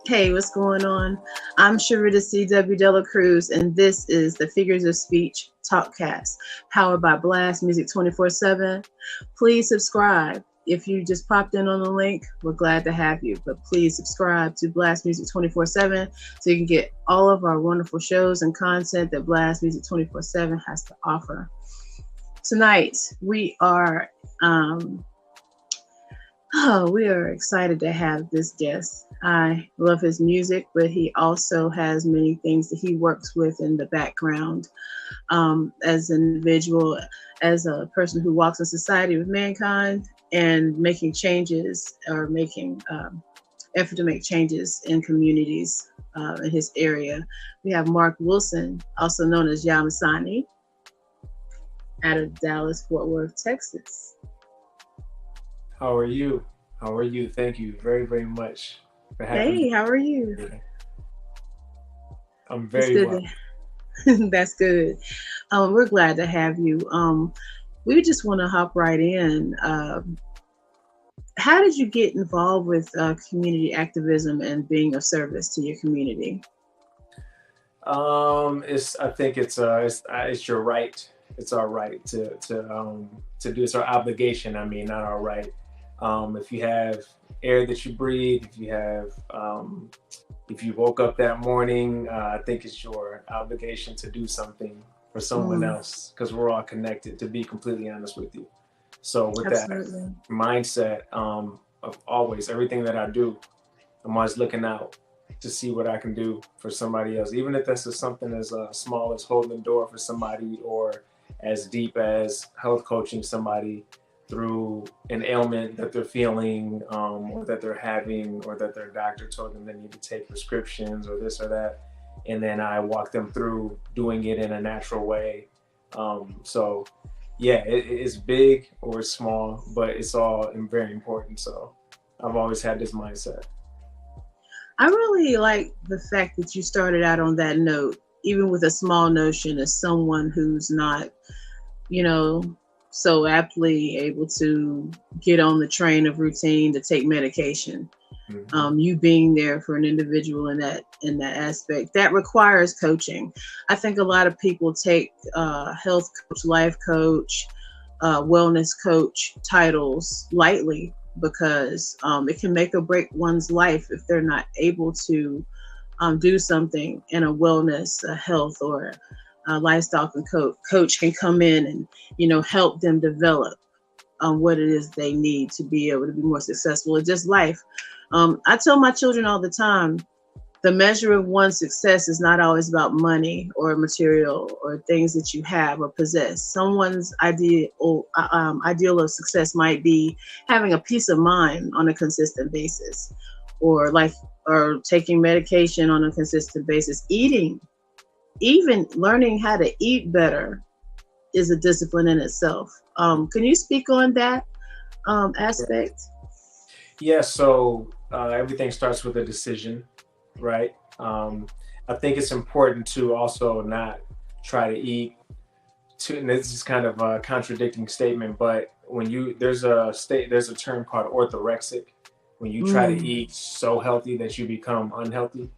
Hey, what's going on? I'm Sherrita C W Delacruz, and this is the Figures of Speech Talkcast, powered by Blast Music 24/7. Please subscribe. If you just popped in on the link, we're glad to have you. But please subscribe to Blast Music 24/7 so you can get all of our wonderful shows and content that Blast Music 24/7 has to offer. Tonight, we are excited to have this guest. I love his music, but he also has many things that he works with in the background as an individual, as a person who walks in society with mankind and making changes or making effort to make changes in communities in his area. We have Mark Wilson, also known as Yamasani, out of Dallas, Fort Worth, Texas. How are you? How are you? Thank you very, very much for having me. Hey, how are you? I'm very well. That's good. We're glad to have you. We just want to hop right in. How did you get involved with community activism and being of service to your community? I think it's your right. It's our right to do. It's our obligation. I mean, not our right. If you have air that you breathe, if you woke up that morning, I think it's your obligation to do something for someone else, because we're all connected, to be completely honest with you. So with Absolutely. that mindset of always, everything that I do, I'm always looking out to see what I can do for somebody else, even if that's just something as small as holding the door for somebody, or as deep as health coaching somebody through an ailment that they're feeling, or that they're having, or that their doctor told them they need to take prescriptions or this or that. And then I walk them through doing it in a natural way. So yeah, it's big or it's small, but it's all very important. So I've always had this mindset. I really like the fact that you started out on that note, even with a small notion, as someone who's not, so aptly able to get on the train of routine to take medication. Mm-hmm. You being there for an individual in that aspect that requires coaching. I think a lot of people take health coach, life coach, wellness coach titles lightly, because it can make or break one's life if they're not able to do something in a wellness, health, or lifestyle coach can come in and help them develop what it is they need to be able to be more successful in just life. I tell my children all the time, the measure of one's success is not always about money or material or things that you have or possess. Someone's ideal of success might be having a peace of mind on a consistent basis, or taking medication on a consistent basis, eating. Even learning how to eat better is a discipline in itself. Can you speak on that aspect? Yeah, so everything starts with a decision, right? I think it's important to also not try to eat and this is kind of a contradicting statement, but when there's a term called orthorexic, when you try to eat so healthy that you become unhealthy.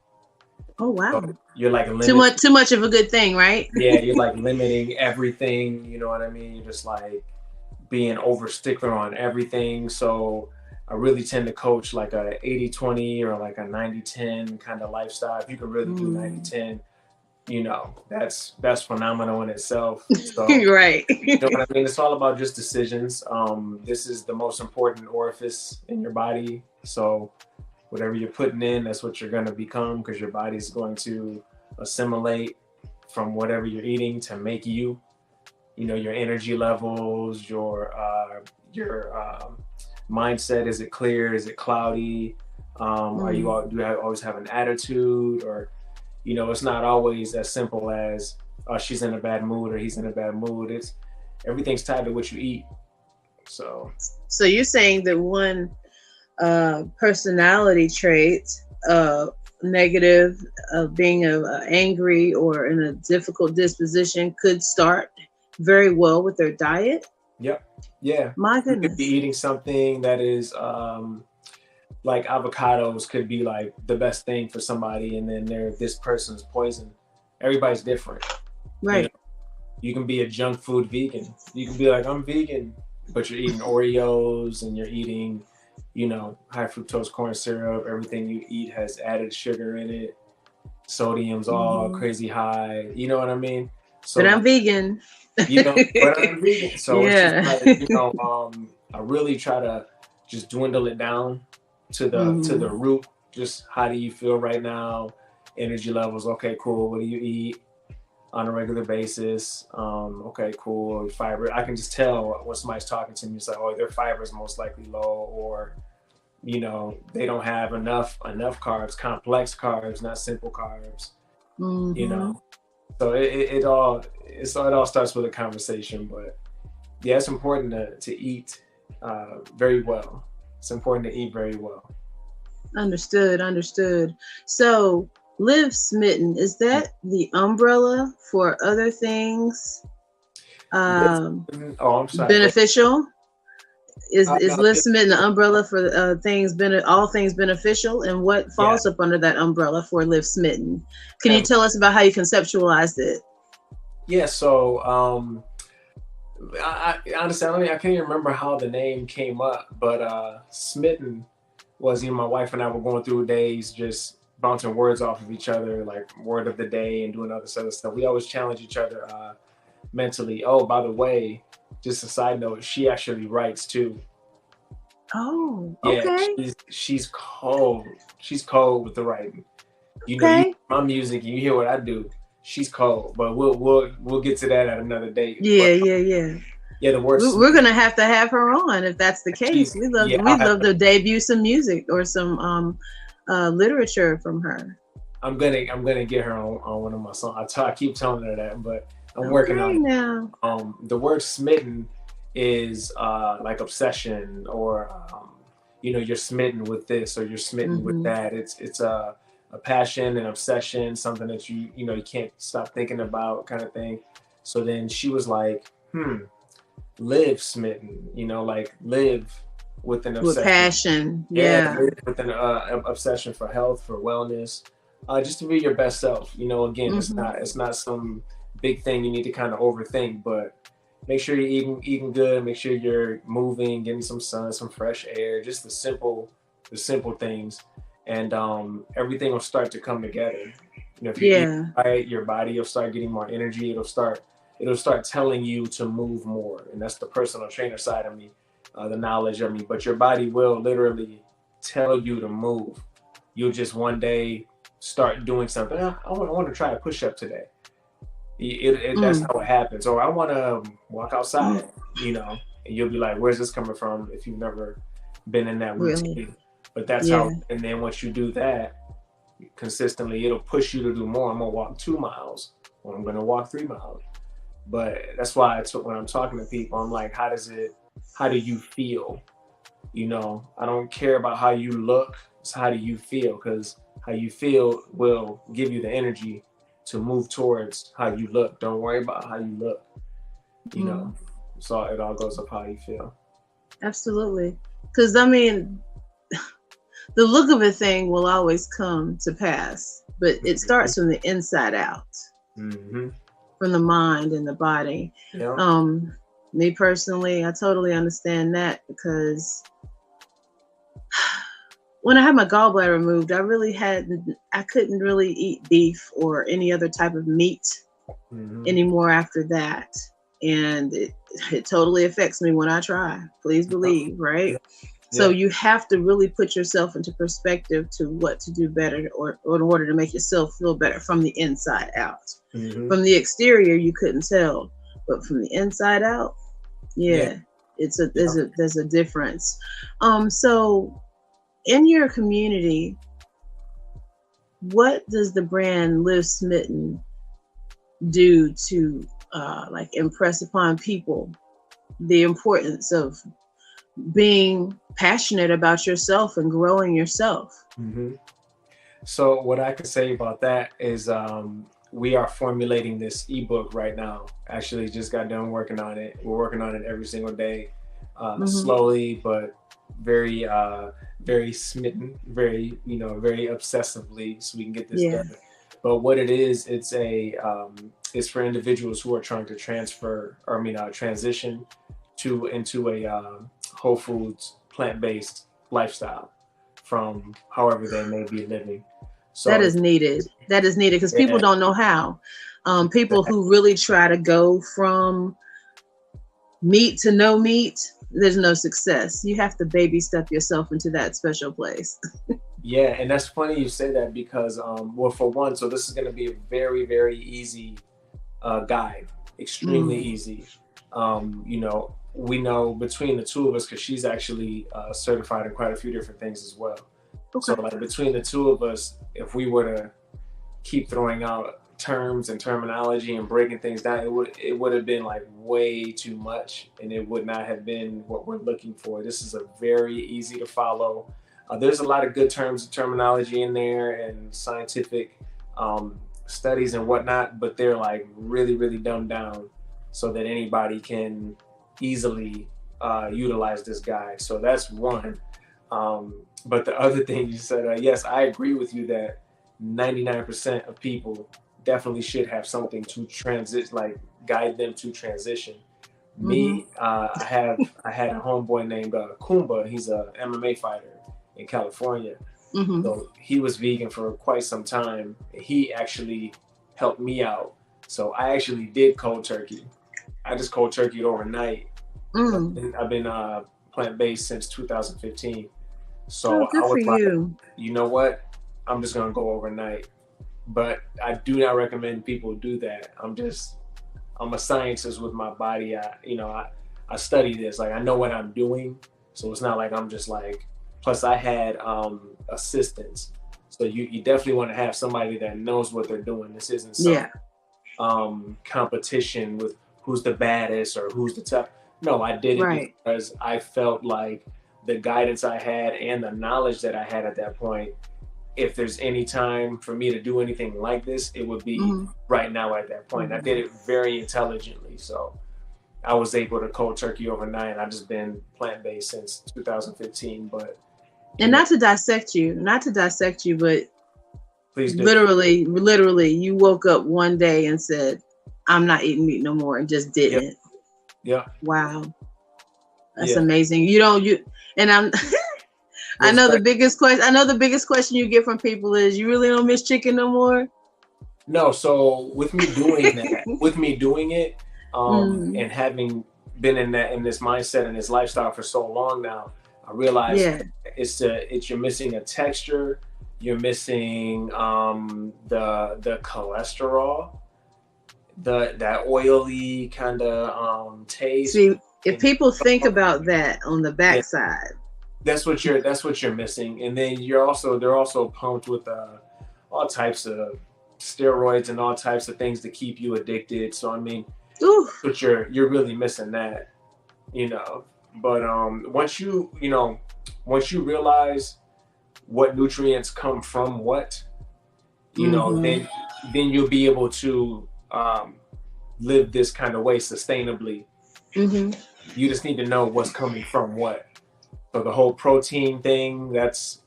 Oh wow! So you're like too much of a good thing, right? Yeah, you're like limiting everything. You know what I mean? You're just like being over stickler on everything. So I really tend to coach like a 80-20 or like a 90-10 kind of lifestyle. If you can really do 90-10, that's phenomenal in itself. So, right. You know what I mean? It's all about just decisions. This is the most important orifice in your body. So whatever you're putting in, that's what you're going to become, because your body's going to assimilate from whatever you're eating to make you, your energy levels, your mindset. Is it clear? Is it cloudy? Do you always have an attitude? Or, it's not always as simple as, oh, she's in a bad mood or he's in a bad mood. Everything's tied to what you eat. So you're saying that one personality trait, negative, being angry or in a difficult disposition, could start very well with their diet? Yep. Yeah. My goodness. You could be eating something that is like avocados could be like the best thing for somebody, and then this person's poison. Everybody's different. Right. You know? You can be a junk food vegan. You can be like, I'm vegan, but you're eating Oreos and you're eating, you know, high fructose corn syrup. Everything you eat has added sugar in it. Sodium's all crazy high. You know what I mean? So, but I'm vegan. You know, but I'm vegan. So yeah. It's just like, you know, I really try to just dwindle it down to the root. Just how do you feel right now? Energy levels. Okay, cool. What do you eat on a regular basis? Okay, cool. Fiber. I can just tell when somebody's talking to me. It's like, oh, their fiber is most likely low, or you know, they don't have enough carbs, complex carbs, not simple carbs. You know, so it all starts with a conversation. But yeah, it's important to eat very well. It's important to eat very well. Understood. So Live Smitten, is that the umbrella for other things I'm sorry, beneficial? Is Live Smitten the umbrella for all things beneficial? And what falls up under that umbrella for Live Smitten? Can you tell us about how you conceptualized it? Yeah, so I honestly, I can't even remember how the name came up, but Smitten was, you know, my wife and I were going through days just bouncing words off of each other, like word of the day and doing other stuff. We always challenge each other mentally. Oh, by the way, just a side note, she actually writes too. Oh, okay. Yeah, she's cold. She's cold with the writing. You know, you hear my music, you hear what I do. She's cold, but we'll get to that at another date. Yeah, the word. We're gonna have to have her on if that's the case. We'd love to debut some music or some literature from her. I'm gonna get her on one of my songs. I keep telling her that, but I'm working on it now. The word smitten is like obsession, or you know, you're smitten with this or you're smitten with that. It's a passion, an obsession, something that you can't stop thinking about, kind of thing. So then she was like, live smitten, you know, like live with an obsession. With passion. Live with an obsession for health, for wellness, just to be your best self. You know, again, it's not some big thing you need to kind of overthink, but make sure you're eating good, make sure you're moving, getting some sun, some fresh air, just the simple things, and everything will start to come together. You know, if you eat right, your body will start getting more energy. It'll start telling you to move more, and that's the personal trainer side of me, the knowledge of me. But your body will literally tell you to move. You'll just one day start doing something. I want to try a push-up today. That's how it happens. Or I want to walk outside, you know, and you'll be like, where's this coming from if you've never been in that routine? Really? But that's how, and then once you do that consistently, it'll push you to do more. I'm going to walk 2 miles, or I'm going to walk 3 miles. But that's why when I'm talking to people, I'm like, how do you feel? You know, I don't care about how you look. It's how do you feel? Because how you feel will give you the energy to move towards how you look. Don't worry about how you look. You know, so it all goes up how you feel. Absolutely. Because I mean, the look of a thing will always come to pass, but it starts from the inside out, from the mind and the body. Yeah. Me personally, I totally understand that, because when I had my gallbladder removed, I couldn't really eat beef or any other type of meat anymore after that. And it totally affects me when I try, please believe, right? Yeah. So you have to really put yourself into perspective to what to do better, or in order to make yourself feel better from the inside out. From the exterior, you couldn't tell, but from the inside out, there's a difference. So in your community, what does the brand Live Smitten do to like impress upon people the importance of being passionate about yourself and growing yourself? So what I can say about that is we are formulating this ebook right now. Actually just got done working on it. We're working on it every single day, slowly but very smitten, very, very obsessively, so we can get this done. But what it is, it's for individuals who are trying to transition into a whole foods, plant-based lifestyle from however they may be living. So that is needed. That is needed because people don't know how. People who really try to go from meat to no meat, there's no success. You have to baby step yourself into that special place. Yeah, and that's funny you say that because, well, for one, so this is going to be a very, very easy guide, extremely easy. We know between the two of us, because she's actually certified in quite a few different things as well. Okay. So like between the two of us, if we were to keep throwing out terms and terminology and breaking things down, it would have been like way too much, and it would not have been what we're looking for. This is a very easy to follow. There's a lot of good terms and terminology in there and scientific studies and whatnot, but they're like really, really dumbed down so that anybody can easily utilize this guide. So that's one. But the other thing you said, yes, I agree with you that 99% of people definitely should have something to guide them to transition. Me, I had a homeboy named Kumba. He's a MMA fighter in California. So he was vegan for quite some time. He actually helped me out. So I actually did cold turkey. I just cold turkeyed overnight. I've been plant-based since 2015. So I was like, you know what? I'm just gonna go overnight. But I do not recommend people do that. I'm a scientist with my body. I study this. Like, I know what I'm doing. So it's not like I'm just like, plus I had assistants. So you definitely want to have somebody that knows what they're doing. This isn't some competition with who's the baddest or who's the tough. No, I did it because I felt like the guidance I had and the knowledge that I had at that point, if there's any time for me to do anything like this, it would be right now at that point. I did it very intelligently. So I was able to cold turkey overnight. I've just been plant-based since 2015, and not to dissect you, but please do. Literally, you woke up one day and said, I'm not eating meat no more, and just didn't. Yeah. Wow. That's amazing. I know the biggest question you get from people is, you really don't miss chicken no more? No. So with me doing it, and having been in this mindset and this lifestyle for so long now, I realize it's you're missing a texture, you're missing the cholesterol, that oily kind of taste. See, if people think about that on the backside, that's what you're missing. And then they're also pumped with all types of steroids and all types of things to keep you addicted. So I mean, but you're really missing that, But once you realize what nutrients come from what, then you'll be able to live this kind of way sustainably. You just need to know what's coming from what. So the whole protein thing, that's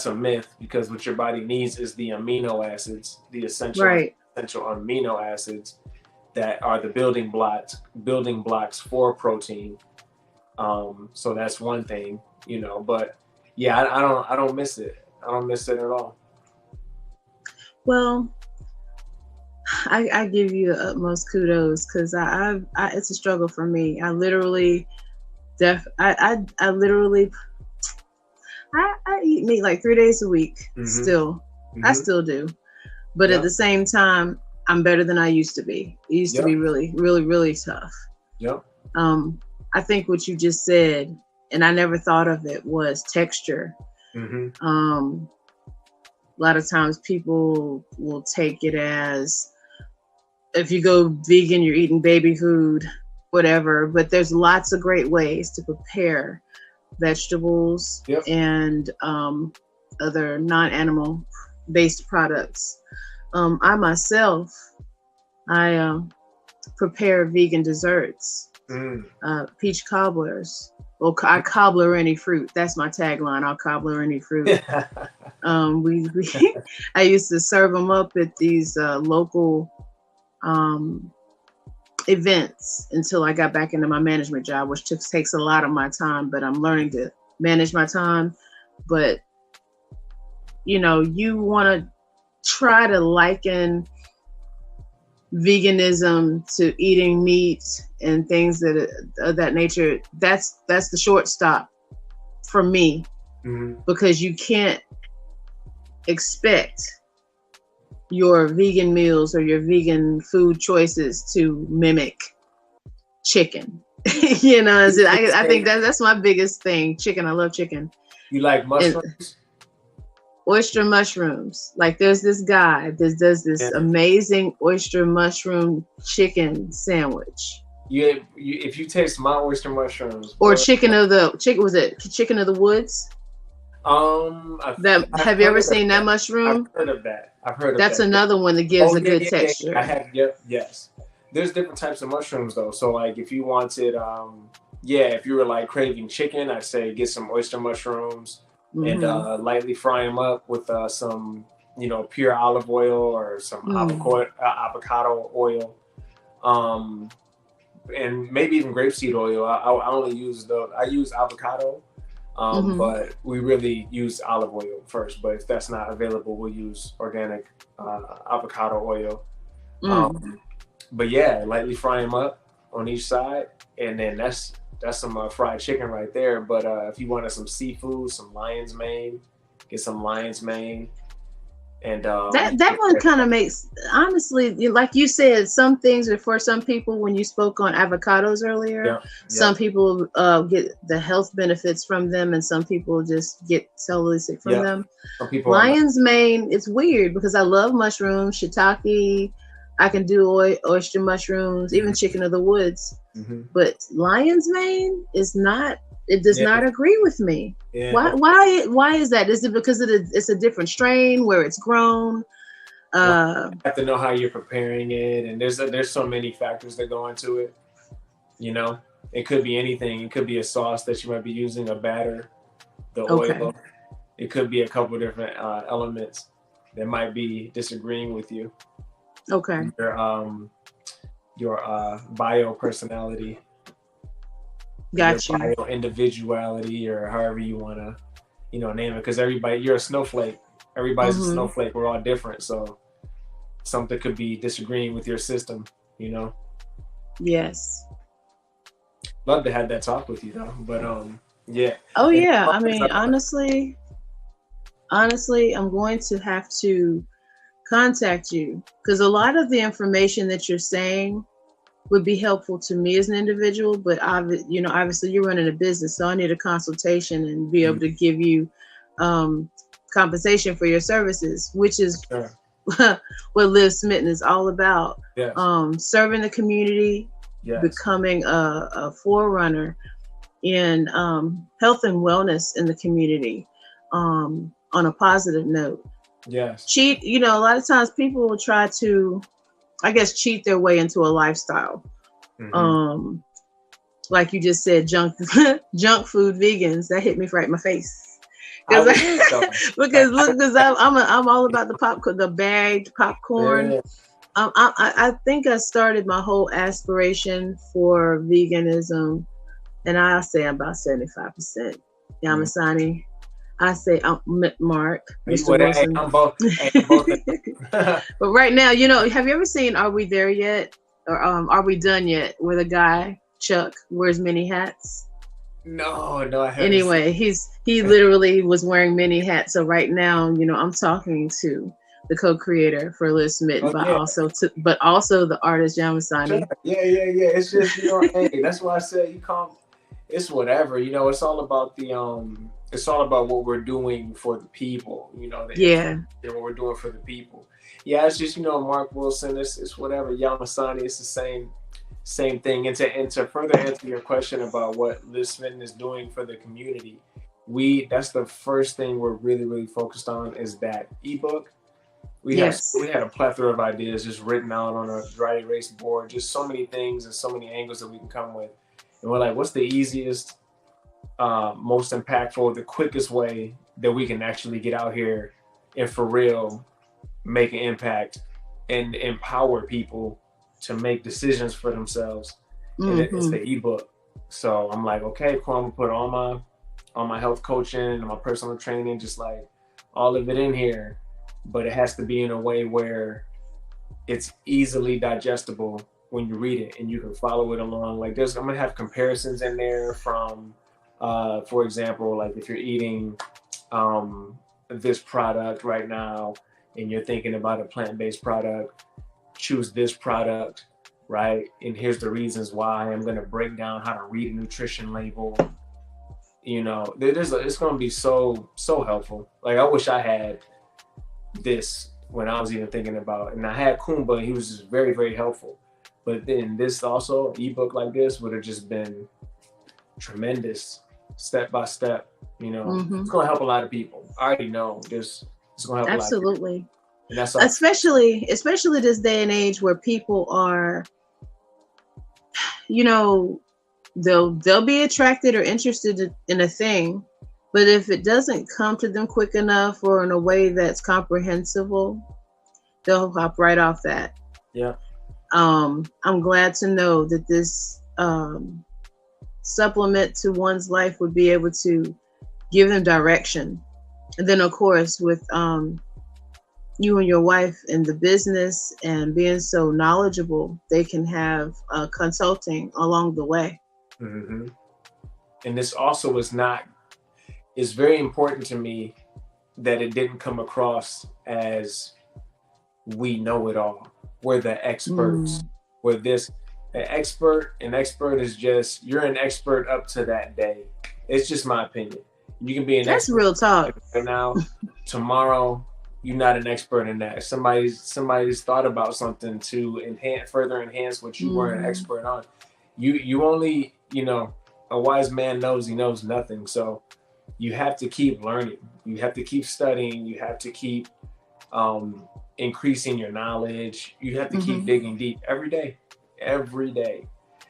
a myth, because what your body needs is the amino acids, the essential amino acids that are the building blocks for protein. So that's one thing, but yeah, I don't miss it. I don't miss it at all. Well, I give you the utmost kudos, because I it's a struggle for me. I literally eat meat like 3 days a week. Still, I still do, but at the same time, I'm better than I used to be. It used to be really, really, really tough. I think what you just said, and I never thought of it, was texture. A lot of times people will take it as, if you go vegan, you're eating baby food, whatever. But there's lots of great ways to prepare vegetables and other non-animal based products. I myself, prepare vegan desserts, peach cobblers, Well, I cobbler any fruit. That's my tagline. I'll cobbler any fruit. I used to serve them up at these local events until I got back into my management job, which takes a lot of my time, but I'm learning to manage my time. But, you know, you want to try to liken veganism to eating meat and things that of that nature. That's the short stop for me, because you can't expect your vegan meals or your vegan food choices to mimic chicken. You know, I think that's my biggest thing. Chicken. I love chicken. You like mushrooms? Oyster mushrooms. Like there's this guy that does this amazing oyster mushroom chicken sandwich. If you taste my oyster mushrooms or chicken of the woods? Have you ever seen that mushroom? I've heard of that. That's another one that gives a good texture. I have. Yes. There's different types of mushrooms though. So like if you wanted, if you were like craving chicken, I'd say get some oyster mushrooms and lightly fry them up with some, pure olive oil or some avocado oil, and maybe even grapeseed oil. I only use I use avocado. But we really use olive oil first. But if that's not available, we'll use organic avocado oil. But yeah, lightly fry them up on each side, and then that's some fried chicken right there. But if you wanted some seafood, some lion's mane, get some lion's mane. And that one kind of makes, honestly, like you said, some things are for some people. When you spoke on avocados earlier, some people get the health benefits from them, and some people just get totally sick from them. Some people lion's mane, it's weird because I love mushrooms, shiitake. I can do oyster mushrooms, even chicken of the woods. But lion's mane is not. It does not agree with me. Yeah. Why is that? Is it because it's a different strain where it's grown? You have to know how you're preparing it, and there's so many factors that go into it. It could be anything. It could be a sauce that you might be using, a batter, the oil. It could be a couple different elements that might be disagreeing with you. Okay. Your bio personality. Got you. Bio individuality, or however you want to, name it. Because you're a snowflake. Everybody's a snowflake. We're all different. So something could be disagreeing with your system, Yes. Love to have that talk with you though. But yeah. Oh yeah. I mean, honestly, I'm going to have to contact you because a lot of the information that you're saying would be helpful to me as an individual, but obviously you're running a business, so I need a consultation and be able to give you compensation for your services, which is what Live Smitten is all about. Yes. Serving the community, becoming a forerunner in health and wellness in the community on a positive note. Yes. Cheat, a lot of times people will try to, I guess, cheat their way into a lifestyle. Like you just said, junk food vegans, that hit me right in my face. Because I'm all about the bagged popcorn. Yeah. I think I started my whole aspiration for veganism, and I'll say I'm about 75%. Yamasani. I say Mark, Mr. Wilson. I'm both. But right now, have you ever seen Are We There Yet? Or Are We Done Yet? Where the guy, Chuck, wears many hats? No, I haven't. Anyway, he literally was wearing many hats. So right now, I'm talking to the co-creator for Live Smitten, but also the artist Yamasani. Yeah. It's just, hey, that's why I said it's whatever. It's all about it's all about what we're doing for the people, what we're doing for the people. Yeah, it's just, Mark Wilson, it's whatever. Yamasani, it's the same thing. And to further answer your question about what Live Smitten is doing for the community, that's the first thing we're really, really focused on is that ebook. We had a plethora of ideas just written out on a dry erase board, just so many things and so many angles that we can come with. And we're like, what's the easiest most impactful, the quickest way that we can actually get out here and for real make an impact and empower people to make decisions for themselves. And it's the ebook. So I'm like, okay, cool, I'm gonna put all my health coaching and my personal training, just like all of it in here, but it has to be in a way where it's easily digestible when you read it and you can follow it along. Like I'm gonna have comparisons in there from, for example, like if you're eating this product right now and you're thinking about a plant-based product, choose this product, right? And here's the reasons why. I'm gonna break down how to read a nutrition label. You know, it's gonna be so helpful. Like I wish I had this when I was even thinking about, and I had Kumba, and he was just very, very helpful. But then this also, ebook like this would have just been tremendous, step by step. You know, it's gonna help a lot of people. I already know this. It's gonna help absolutely. A lot of people. And that's all. Especially this day and age where people are, you know, they'll be attracted or interested in a thing, but if it doesn't come to them quick enough or in a way that's comprehensible, they'll hop right off that. Yeah. I'm glad to know that this supplement to one's life would be able to give them direction. And then of course with you and your wife in the business and being so knowledgeable, they can have consulting along the way. And this also is very important to me that it didn't come across as we know it all. We're the experts. We're an expert is just, you're an expert up to that day. It's just my opinion. You can be an That's expert real talk. right now. Tomorrow, you're not an expert in that. Somebody's thought about something to further enhance what you were an expert on. You only, you know, a wise man knows he knows nothing. So you have to keep learning. You have to keep studying. You have to keep increasing your knowledge. You have to keep digging deep every day.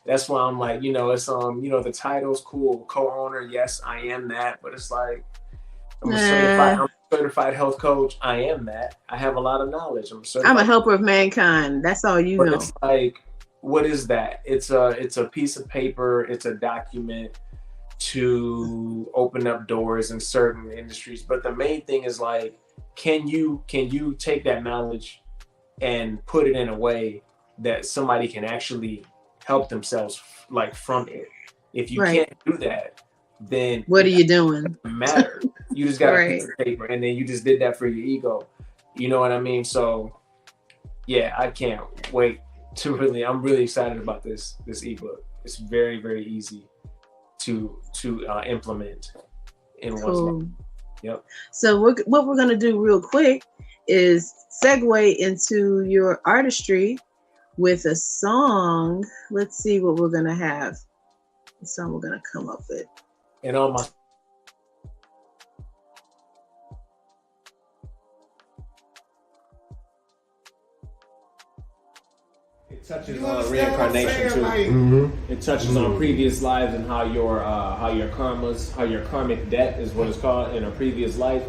That's why I'm like, you know, it's you know, the title's cool, co-owner. Yes, I am that. But it's like, I'm a certified health coach. I am that. I have a lot of knowledge. I'm a helper of mankind. That's all you know. It's like, what is that? It's a piece of paper. It's a document to open up doors in certain industries. But the main thing is like, can you take that knowledge and put it in a way that somebody can actually help themselves like from it? If you can't do that, then what are you doing? It doesn't matter. You just got a piece of paper and then you just did that for your ego. You know what I mean? So yeah, I can't wait to I'm really excited about this ebook. It's very, very easy to implement in one's life. Yep. So what we're gonna do real quick is segue into your artistry with a song. Let's see what we're gonna have. The song we're gonna come up with. And all my it touches on reincarnation too. It touches on previous lives and how your karmic debt is what it's called in a previous life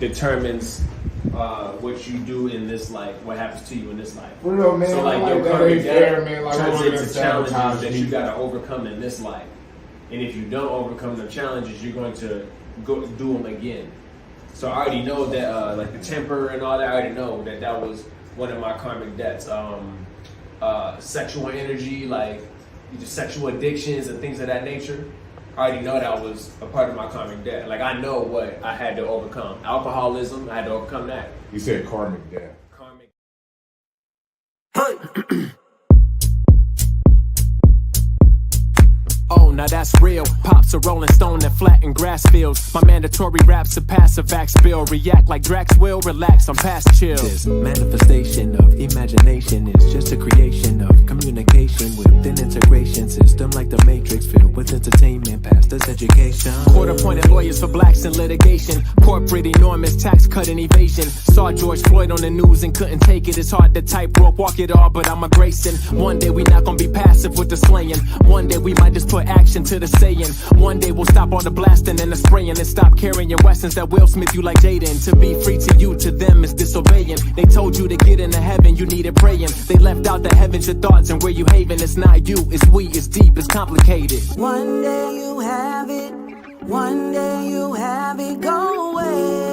determines what you do in this life, what happens to you in this life. Well, no, man, so like your karmic debt turns into challenges that you got to overcome in this life. And if you don't overcome the challenges, you're going to go do them again. So I already know that, like the temper and all that, I already know that was one of my karmic debts. Sexual energy, like sexual addictions and things of that nature. I already know that was a part of my karmic debt. Like I know what I had to overcome. Alcoholism, I had to overcome that. You said karmic debt. Karmic. Oh, now that's real. Pops a rolling stone that flatten grass fields. My mandatory raps surpass a vax bill. React like Drax will, relax, I'm past chill. This manifestation of imagination is just a creation of communication with an integration system like the Matrix, filled with entertainment, past us education. Court-appointed lawyers for blacks in litigation. Corporate enormous tax cut and evasion. Saw George Floyd on the news and couldn't take it. It's hard to tightrope walk it all, but I'm a Grayson. One day we not gonna be passive with the slaying. One day we might just put action action to the saying. One day we'll stop all the blasting and the spraying and stop carrying weapons that will smith you like Jaden. To be free to you, to them is disobeying. They told you to get into heaven, you needed praying. They left out the heavens, your thoughts, and where you haven. It's not you, it's we, it's deep, it's complicated. One day you have it, one day you have it, go away.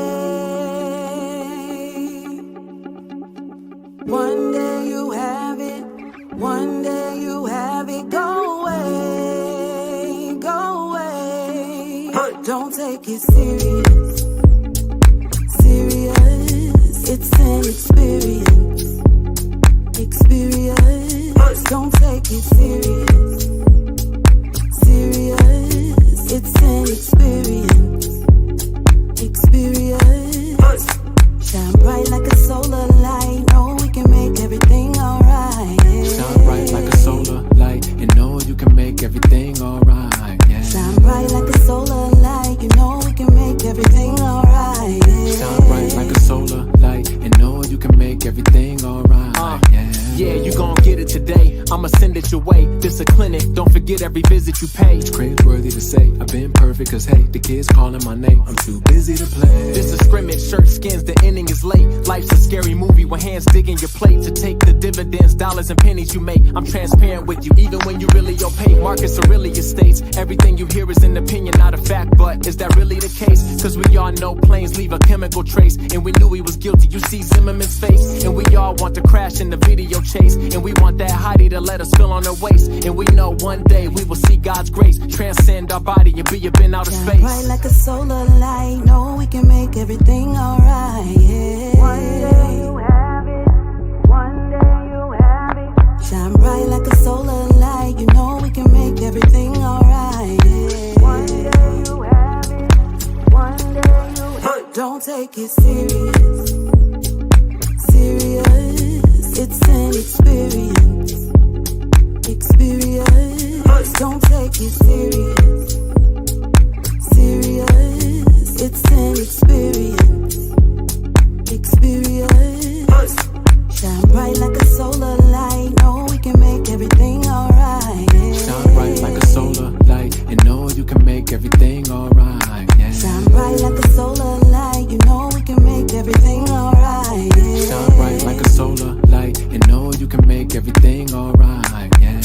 One day you have it, one day you have it, go away, go away. Don't take it serious, serious. It's an experience, experience. Don't take it serious, serious. It's an experience, experience. Shine bright like a solar light. Oh, we can make everything alright. Yeah. Shine bright like a solar light. You know you can make everything alright. Yeah. Shine bright like a solar light. You know we can make everything alright. Yeah. Shine bright like a solar light. You know you can make everything alright. Yeah, you gon' get it today. I'ma send it your way. This a clinic, don't forget every visit you pay. It's cringeworthy to say I've been perfect, cause hey, the kids calling my name. I'm too busy to play. This a scrimmage, shirt skins, the ending is late. Life's a scary movie with hands digging your plate to take the dividends, dollars and pennies you make. I'm transparent with you, even when you really opaque. Marcus Aurelius states, everything you hear is an opinion, not a fact. But is that really the case? Cause we all know planes leave a chemical trace. And we knew he was guilty, you see Zimmerman's face. And we all want to crash in the video chase. And we want that hottie to let us feel on her waist. And we know one day we will see God's grace transcend our body and be up in outer space. Bright like a solar light. No, we can make everything alright. Yeah. One day you have it, one day you have it. Shine bright like a solar light. You know we can make everything alright. Yeah. One day you have it, one day you have it. Don't take it serious, serious. It's an experience, experience. Don't take it serious, serious. It's an experience, experience. Shine bright like a solar light. No, we can make everything alright. Yeah. Shine bright like a solar light. You know you can make everything alright. Yeah. Shine bright like a solar light. You know we can make everything alright. Yeah. Shine bright like a solar light. You know you can make everything alright. Yeah.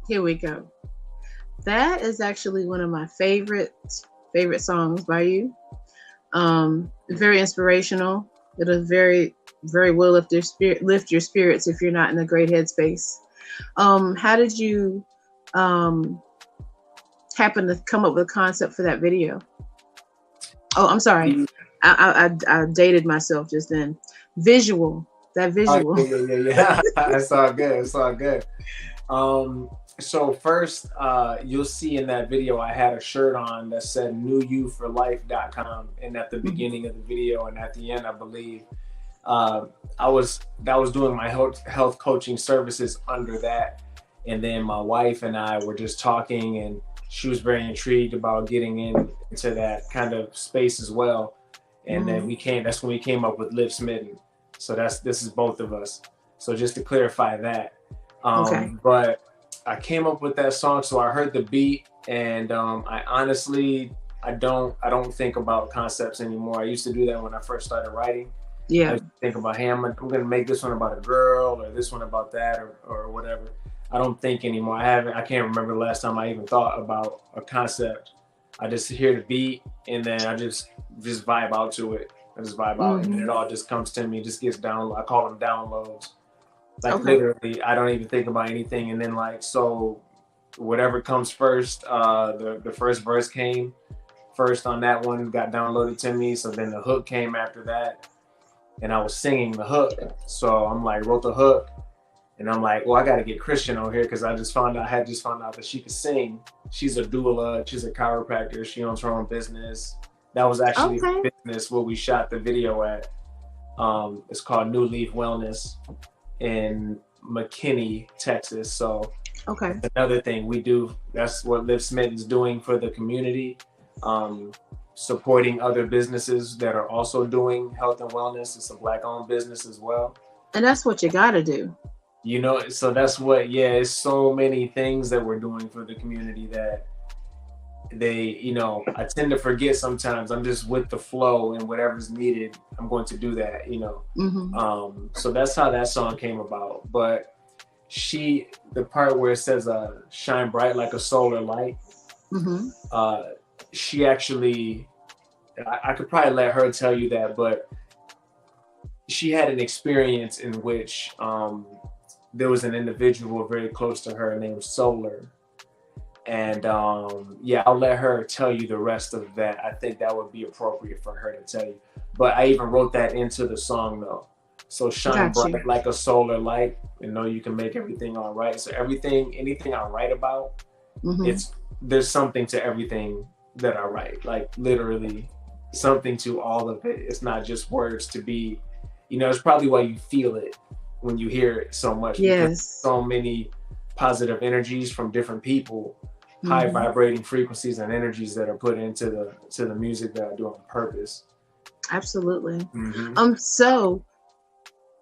Here we go. That is actually one of my favorite songs by you. Very inspirational. It'll very will lift your spirits if you're not in a great headspace. How did you happen to come up with a concept for that video? Oh, I'm sorry. I dated myself just then. Visual. That visual. Oh, yeah. It's all good. It's all good. So first, you'll see in that video, I had a shirt on that said newuforlife.com. And at the beginning of the video and at the end, I believe, I was doing my health coaching services under that. And then my wife and I were just talking, and she was very intrigued about getting into that kind of space as well. And then that's when we came up with Live Smitten. So this is both of us. So just to clarify that. Okay. But I came up with that song, so I heard the beat, and I honestly don't think about concepts anymore. I used to do that when I first started writing. Yeah. I used to think about, hey, I'm gonna make this one about a girl, or this one about that, or whatever. I don't think anymore. I can't remember the last time I even thought about a concept. I just hear the beat, and then I just vibe out to it. I just vibe out, and it all just comes to me. Just gets down. I call them downloads. Like literally, I don't even think about anything, and then so whatever comes first, the first verse came first on that one, got downloaded to me. So then the hook came after that, and I was singing the hook. So I'm like, wrote the hook, and I'm like, well, I got to get Christian on here because I had just found out that she could sing. She's a doula. She's a chiropractor. She owns her own business. That was actually the business where we shot the video at. It's called New Leaf Wellness in McKinney, Texas. So Okay. another thing we do, that's what Live Smitten's doing for the community, supporting other businesses that are also doing health and wellness. It's a Black-owned business as well. And that's what you got to do. You know, so that's what, it's so many things that we're doing for the community that they, you know, I tend to forget sometimes. I'm just with the flow, and whatever's needed, I'm going to do that, you know. So that's how that song came about. But the part where it says shine bright like a solar light, she actually, I could probably let her tell you that, but she had an experience in which there was an individual very close to her named Solar. And I'll let her tell you the rest of that. I think that would be appropriate for her to tell you. But I even wrote that into the song though. So shine bright like a solar light, and know you can make everything all right. So anything I write about, there's something to everything that I write. Like literally something to all of it. It's not just words to be, you know, it's probably why you feel it when you hear it so much. Yes. So many positive energies from different people, high vibrating frequencies and energies that are put into the music that I do on purpose. Absolutely. So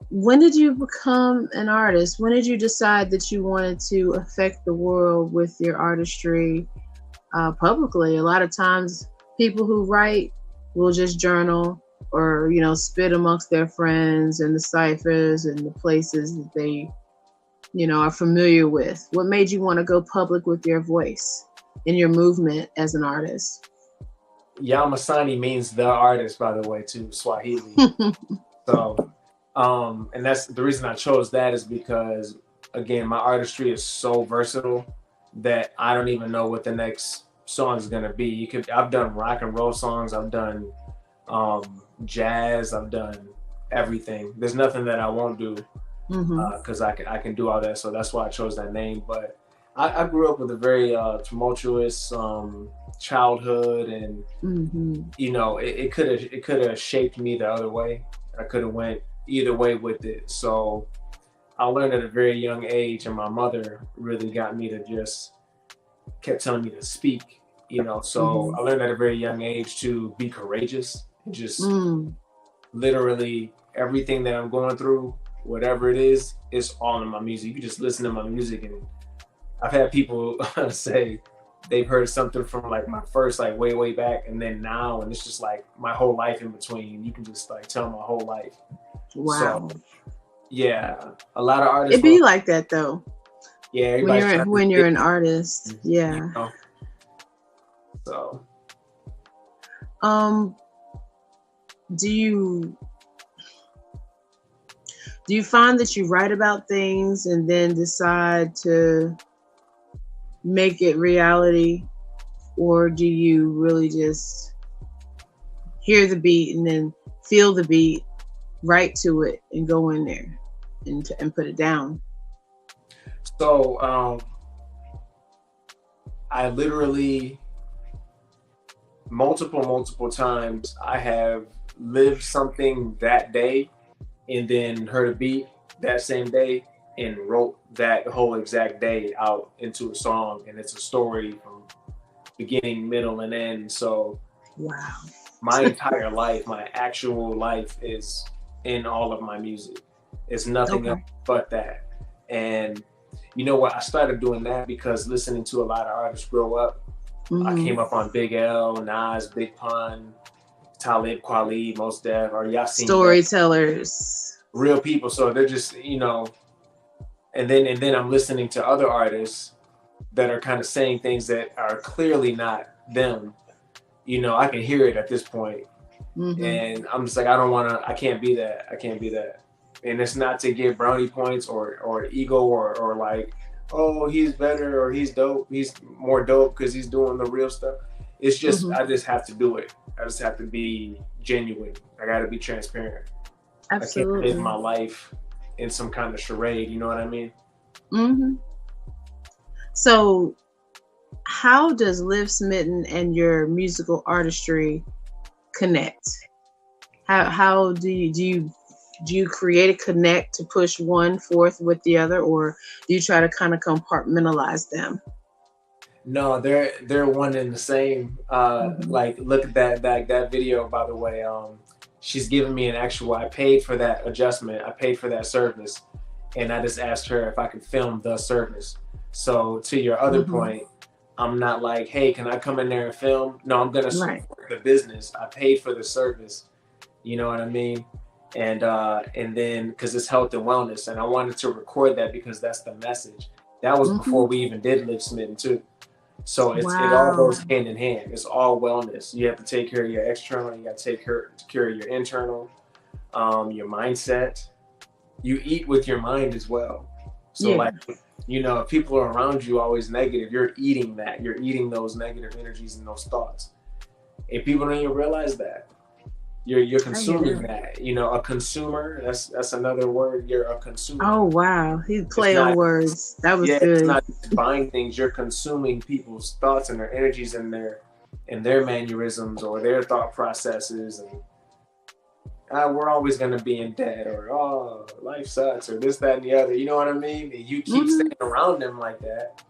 when did you become an artist? When did you decide that you wanted to affect the world with your artistry publicly? A lot of times people who write will just journal or, you know, spit amongst their friends and the ciphers and the places that they, you know, are familiar with. What made you want to go public with your voice and your movement as an artist? Yamasani means the artist, by the way, too, Swahili. So, and that's the reason I chose that, is because, again, my artistry is so versatile that I don't even know what the next song is gonna be. I've done rock and roll songs, I've done jazz, I've done everything. There's nothing that I won't do. Because I can do all that, so that's why I chose that name. But I grew up with a very tumultuous childhood, and you know, it could have shaped me the other way. I could have went either way with it. So I learned at a very young age, and my mother really got me to just kept telling me to speak. You know, so I learned at a very young age to be courageous and just literally everything that I'm going through, whatever it is, it's all in my music. You can just listen to my music, and I've had people say they've heard something from like my first, like way back, and then now, and it's just like my whole life in between. You can just like tell my whole life. Wow. So, yeah, a lot of artists. It be like that though. Yeah, when you're an artist, yeah. You know? So, do you find that you write about things and then decide to make it reality, or do you really just hear the beat and then feel the beat, write to it, and go in there and put it down? So I literally multiple times I have lived something that day and then heard a beat that same day and wrote that whole exact day out into a song, and it's a story from beginning, middle, and end. So wow, my entire life, my actual life, is in all of my music. It's nothing else but that. And you know what, I started doing that because listening to a lot of artists grow up, I came up on Big L, Nas, Big Pun, Talib Kweli, Mos Def, or Yasin. Storytellers. Real people. So they're just, you know, and then I'm listening to other artists that are kind of saying things that are clearly not them. You know, I can hear it at this point. And I'm just like, I can't be that. And it's not to get brownie points or ego or like, oh, he's better or he's dope. He's more dope because he's doing the real stuff. It's just, I just have to do it. I just have to be genuine. I got to be transparent. Absolutely. I can't live my life in some kind of charade. You know what I mean? So how does Live Smitten and your musical artistry connect? How do you do you create a connect to push one forth with the other, or do you try to kind of compartmentalize them? No, they're one and the same. Like, look at that video, by the way. She's giving me an actual, I paid for that adjustment. I paid for that service. And I just asked her if I could film the service. So to your other point, I'm not like, hey, can I come in there and film? No, I'm going to support the business. I paid for the service. You know what I mean? And then, because it's health and wellness. And I wanted to record that because that's the message. That was before we even did Live Smitten too. So it all goes hand in hand. It's all wellness. You have to take care of your external. You got to take care of your internal, your mindset. You eat with your mind as well. So like, you know, if people are around you always negative, you're eating that. You're eating those negative energies and those thoughts. And people don't even realize that. You're consuming that. You know, a consumer, that's another word. You're a consumer. Oh wow. He play on words. That was good. It's not just buying things, you're consuming people's thoughts and their energies and their mannerisms or their thought processes, and we're always gonna be in debt, or oh, life sucks, or this, that, and the other. You know what I mean? And you keep staying around them like that,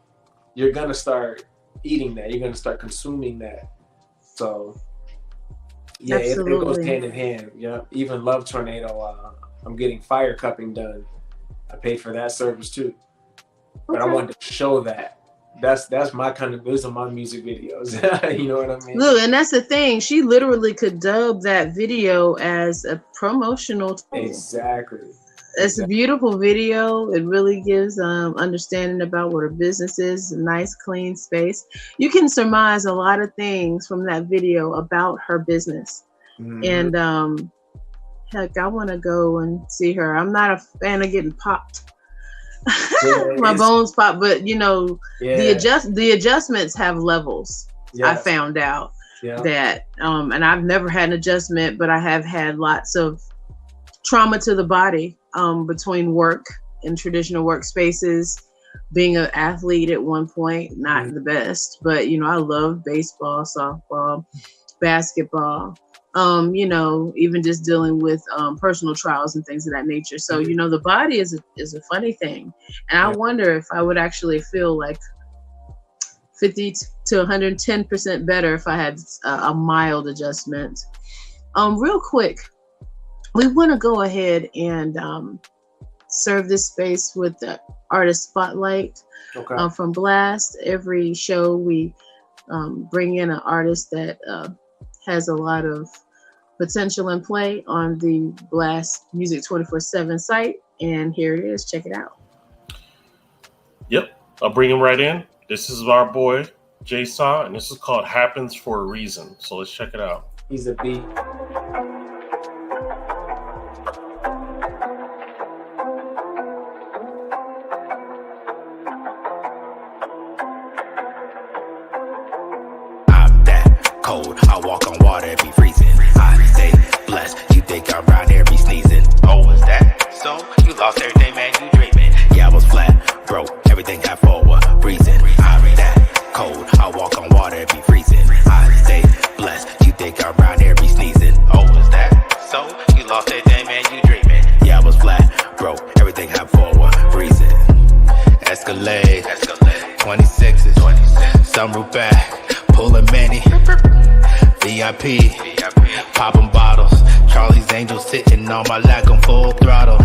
you're gonna start eating that, you're gonna start consuming that. So yeah, it goes hand in hand. Yeah, even Love Tornado, I'm getting fire cupping done. I paid for that service too, but I wanted to show that. That's my kind of, those are my music videos. You know what I mean? Look, and that's the thing. She literally could dub that video as a promotional tool. Exactly. It's a beautiful video. It really gives understanding about what her business is. A nice, clean space. You can surmise a lot of things from that video about her business. And heck, I want to go and see her. I'm not a fan of getting popped. My bones pop, but you know, the adjustments have levels. I found out that and I've never had an adjustment, but I have had lots of trauma to the body between work and traditional workspaces. Being an athlete at one point, not the best, but you know, I love baseball, softball, basketball. You know, even just dealing with personal trials and things of that nature. So, you know, the body is a funny thing. And I wonder if I would actually feel like 50 to 110% better if I had a mild adjustment. Real quick, we want to go ahead and serve this space with the artist spotlight from Blast. Every show we bring in an artist that has a lot of potential in play on the Blast Music 24/7 site. And here it is. Check it out. Yep. I'll bring him right in. This is our boy, Jason, and this is called Happens for a Reason. So let's check it out. He's a beat. I'm that cold. I walk on water every freezing. I stay blessed. You think I'm around here be sneezing. Oh, is that so? You lost everything, man. You dreaming. Yeah, I was flat, broke. Everything got for a reason. I'm that cold. I walk on water every freezing. I stay blessed. You think I'm around here be sneezing. Oh, is that so? You lost everything, man. You dreaming. Yeah, I was flat, broke. Everything got for a reason. Escalade. 26s. Some root back. Pulling many. VIP, popping bottles. Charlie's Angels sitting on my lap on full throttle.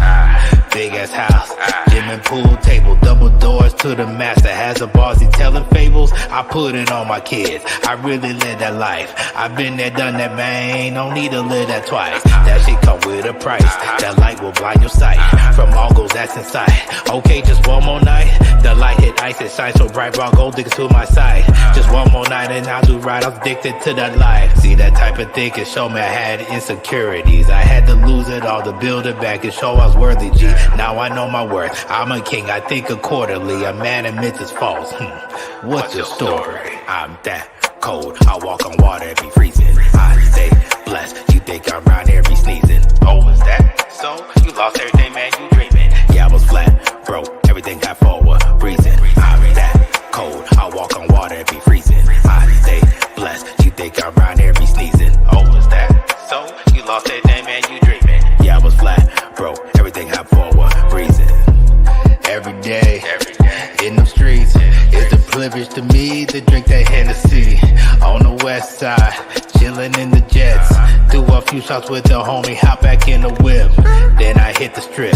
Big ass house, gym and pool table, double doors to the master. Has a bossy telling fables. I put it on my kids. I really live that life. I've been there, done that, man. Don't need to live that twice. That shit come with a price. That light will blind your sight. From all goals that's inside. Okay, just one more night. The light hit ice, it shines so bright. Raw gold diggers to my side. Just one more night and I'll do right. I'm addicted to that life. See that type of thing can show me I had insecurities. I had to lose it all to build it back and show I was worthy, G. Now I know my worth. I'm a king, I think accordingly. A man admits his faults. What's your story? I'm that cold. I walk on water every freezing. I stay blessed. You think I'm around here be sneezing. Oh, is that so? You lost everything, man. You dreaming. Yeah, I was flat, broke. Everything got for a reason. I'm that cold. I walk on water every freezing. I stay blessed. You think I'm around here be sneezing. Oh, is that so? You lost everything, man. You dreaming. Yeah, I was flat, a few shots with the homie, hop back in the whip. Then I hit the strip,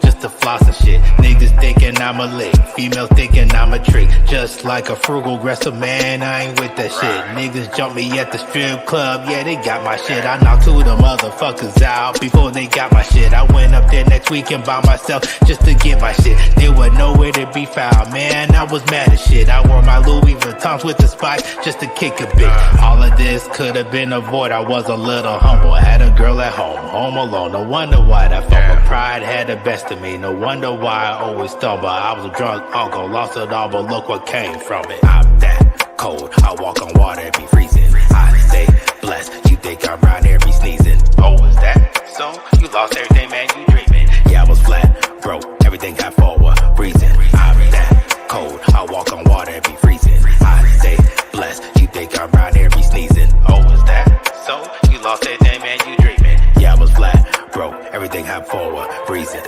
just to floss and shit. Niggas thinking I'm a lick, females thinking I'm a trick. Just like a frugal aggressive man, I ain't with that shit. Niggas jump me at the strip club, yeah, they got my shit. I knocked 2 of them motherfuckers out before they got my shit. I went up there next weekend by myself just to get my shit. There was nowhere to be found, man, I was mad as shit. I wore my Louis Vuittons with the spikes just to kick a bit. All of this could have been avoided, I was a little humble. I had a girl at home alone. No wonder why that fucking pride had the best of me. No wonder why I always stumble. I was a drunk uncle, lost it all, but look what came from it. I'm that cold, I walk on water, it be freezing. I stay blessed, you think I'm round here, be sneezing. Oh, is that so? You lost everything, man, you dreaming. Yeah, I was flat, broke, everything got forward, reason. I'm that cold, I walk on water, it be freezing. I stay blessed, you think I'm round here, be sneezing. Oh, is that so? You lost everything, man, you dreaming. Yeah, I was flat, broke, everything had forward, reason.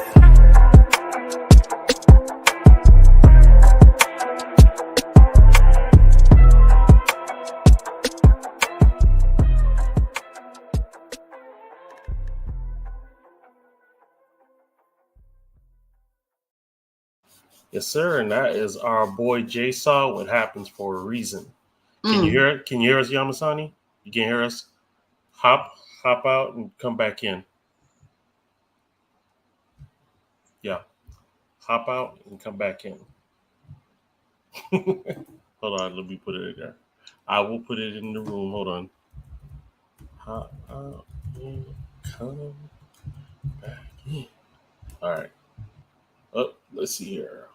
Yes, sir, and that is our boy Jay Saw. What happens for a reason? Can you hear it? Can you hear us, Yamasani? You can hear us? Hop out and come back in. Yeah, hop out and come back in. Hold on, let me put it in there. I will put it in the room. Hold on. Hop out and come back in. All right. Oh, let's see here.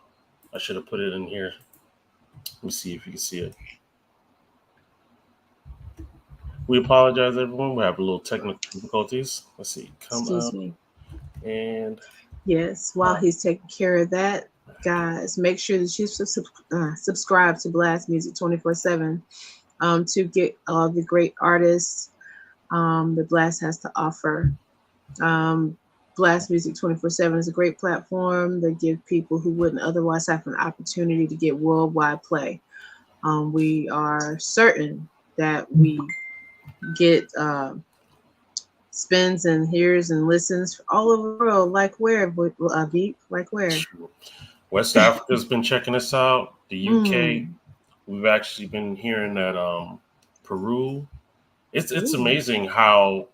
I should have put it in here. Let me see if you can see it. We apologize, everyone. We have a little technical difficulties. Let's see. Excuse me. And yes, while he's taking care of that, guys, make sure that you subscribe to Blast Music 24/7 to get all the great artists that Blast has to offer. Blast Music 24/7 is a great platform that gives people who wouldn't otherwise have an opportunity to get worldwide play. We are certain that we get spins and hears and listens all over the world. Like where, Deep? Like where? West Africa's been checking us out. The UK. We've actually been hearing that Peru. It's amazing how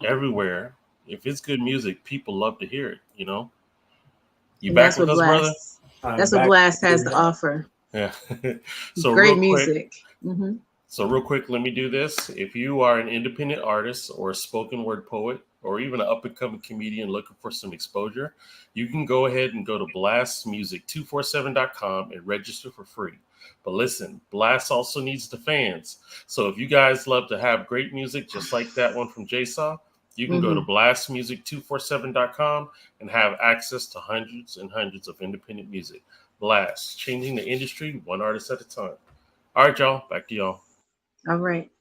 everywhere, if it's good music, people love to hear it, you know? You back with us, brother? That's what Blast has to offer. Yeah. So great music. Mm-hmm. So real quick, let me do this. If you are an independent artist or a spoken word poet or even an up-and-coming comedian looking for some exposure, you can go ahead and go to blastmusic247.com and register for free. But listen, Blast also needs the fans. So if you guys love to have great music just like that one from J-Saw, you can go to blastmusic247.com and have access to hundreds and hundreds of independent music. Blast, changing the industry one artist at a time. All right, y'all, back to y'all. All right.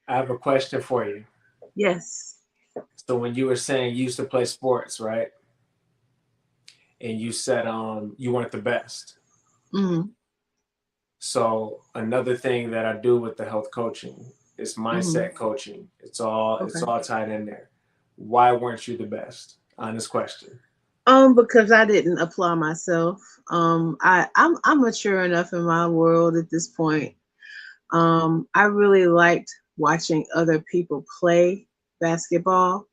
I have a question for you. Yes. So when you were saying you used to play sports, right? And you said you weren't the best. Mm-hmm. So another thing that I do with the health coaching is mindset coaching. It's all tied in there. Why weren't you the best? Honest question. Because I didn't apply myself. I'm mature enough in my world at this point. I really liked watching other people play basketball.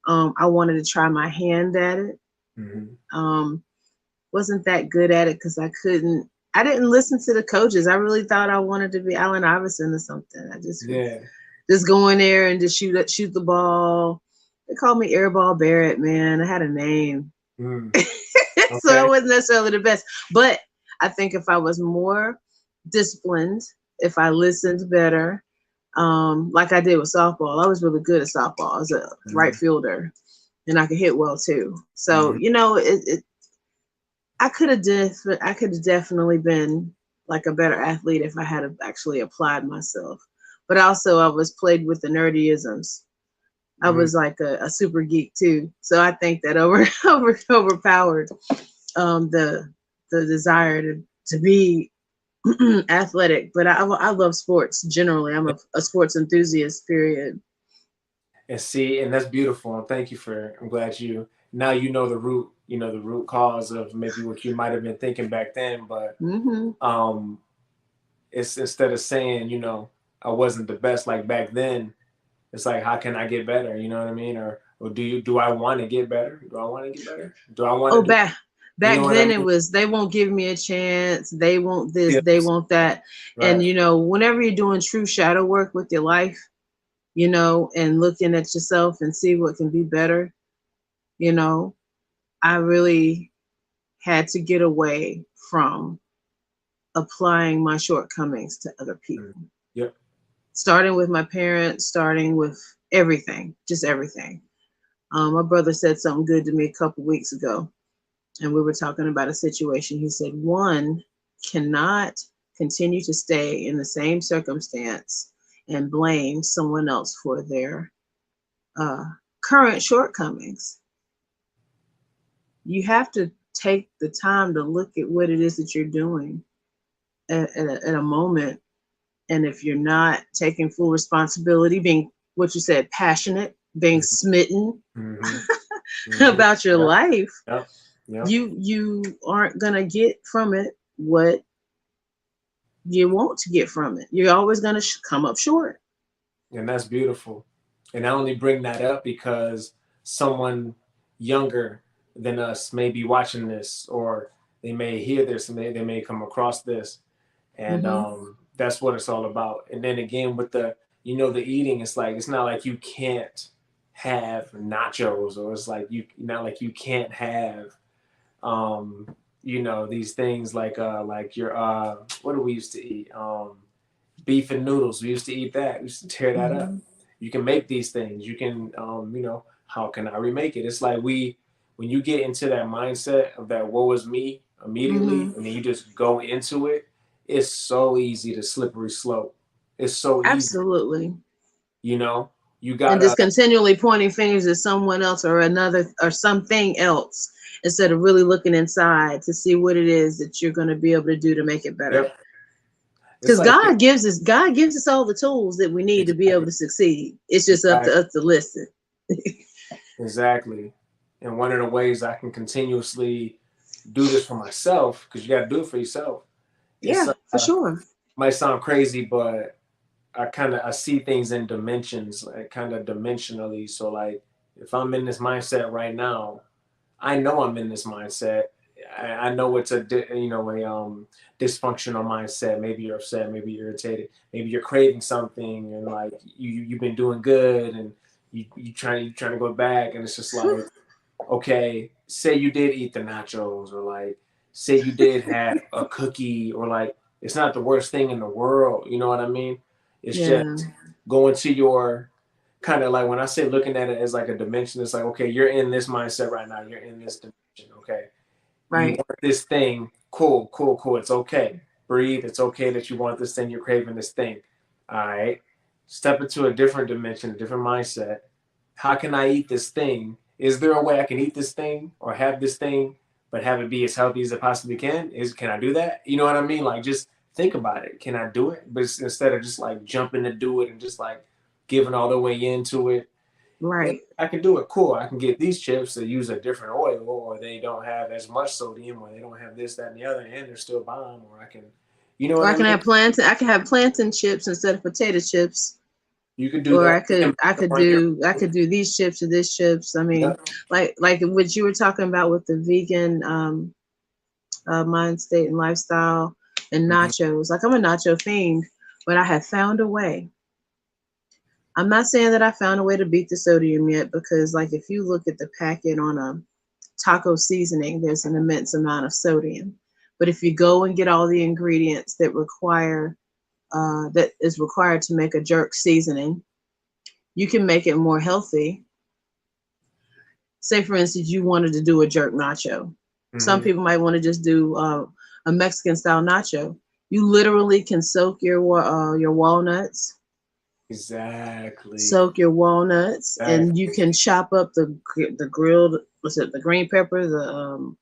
I wanted to try my hand at it. Mm-hmm. Wasn't that good at it because I didn't listen to the coaches. I really thought I wanted to be Allen Iverson or something. I just go in there and just shoot the ball. They called me Airball Barrett, man. I had a name. So I wasn't necessarily the best. But I think if I was more disciplined, if I listened better, like I did with softball, I was really good at softball. I was a right fielder, and I could hit well too. So I could have definitely been like a better athlete if I had actually applied myself. But also, I was played with the nerdyisms. I was like a super geek too, so I think that overpowered the desire to be athletic. But I love sports generally. I'm a sports enthusiast. Period. And see, and that's beautiful. And thank you I'm glad now you know the root cause of maybe what you might have been thinking back then. But it's instead of saying, I wasn't the best like back then, it's like, how can I get better? You know what I mean? Or do I want to get better? Do I want to get better? Do I want to back then it was, they won't give me a chance. They want this, they want that. Right. And, whenever you're doing true shadow work with your life, and looking at yourself and see what can be better, I really had to get away from applying my shortcomings to other people. Yep. Starting with my parents, starting with everything, just everything. My brother said something good to me a couple weeks ago, and we were talking about a situation. He said, one cannot continue to stay in the same circumstance and blame someone else for their current shortcomings. You have to take the time to look at what it is that you're doing at a moment. And if you're not taking full responsibility, being what you said, passionate, being smitten about your life, you aren't going to get from it what you want to get from it. You're always going to come up short. And that's beautiful. And I only bring that up because someone younger than us may be watching this, or they may hear this, and they may come across this. And that's what it's all about. And then again, with the eating, it's like, it's not like you can't have nachos, or it's like not like you can't have these things like your what do we used to eat? Beef and noodles. We used to eat that. We used to tear that up. You can make these things. You can how can I remake it? It's like when you get into that mindset of that woe is me immediately, and then you just go into it, it's so easy to slippery slope. It's so easy. Absolutely. You got, and just continually pointing fingers at someone else or another or something else, instead of really looking inside to see what it is that you're going to be able to do to make it better. Because God gives us all the tools that we need to be able to succeed. It's just up to us to listen. Exactly. And one of the ways I can continuously do this for myself, because you got to do it for yourself. Yeah, for sure. Might sound crazy, but I see things in dimensions, like kind of dimensionally. So like, if I'm in this mindset right now, I know I'm in this mindset. I know it's a dysfunctional mindset. Maybe you're upset, maybe you're irritated, maybe you're craving something, and like you've been doing good, and you trying to go back, and it's just like, okay, say you did eat the nachos, or like say you did have a cookie, or like it's not the worst thing in the world. You know what I mean? It's just going to your kind of like, when I say looking at it as like a dimension, it's like, okay, you're in this mindset right now. You're in this dimension. Okay. Right. You want this thing. Cool. It's okay. Breathe. It's okay that you want this thing. You're craving this thing. All right. Step into a different dimension, a different mindset. How can I eat this thing? Is there a way I can eat this thing or have this thing, but have it be as healthy as it possibly can? Can I do that? You know what I mean? Like, just think about it. Can I do it? But instead of just like jumping to do it and just like giving all the way into it. Right. I can do it. Cool. I can get these chips that use a different oil, or they don't have as much sodium, or they don't have this, that, and the other, and they're still bomb. Or I can, I can have plantain. I can have plantain chips instead of potato chips. You could do or that. I could do these chips or this chips. I mean, like what you were talking about with the vegan mind state and lifestyle and nachos. Like, I'm a nacho fiend, but I have found a way. I'm not saying that I found a way to beat the sodium yet, because like if you look at the packet on a taco seasoning, there's an immense amount of sodium. But if you go and get all the ingredients that is required to make a jerk seasoning, you can make it more healthy. Say, for instance, you wanted to do a jerk nacho. Some people might want to just do a Mexican style nacho. You literally can soak your walnuts. Exactly. Soak your walnuts, and you can chop up the grilled, the green pepper, the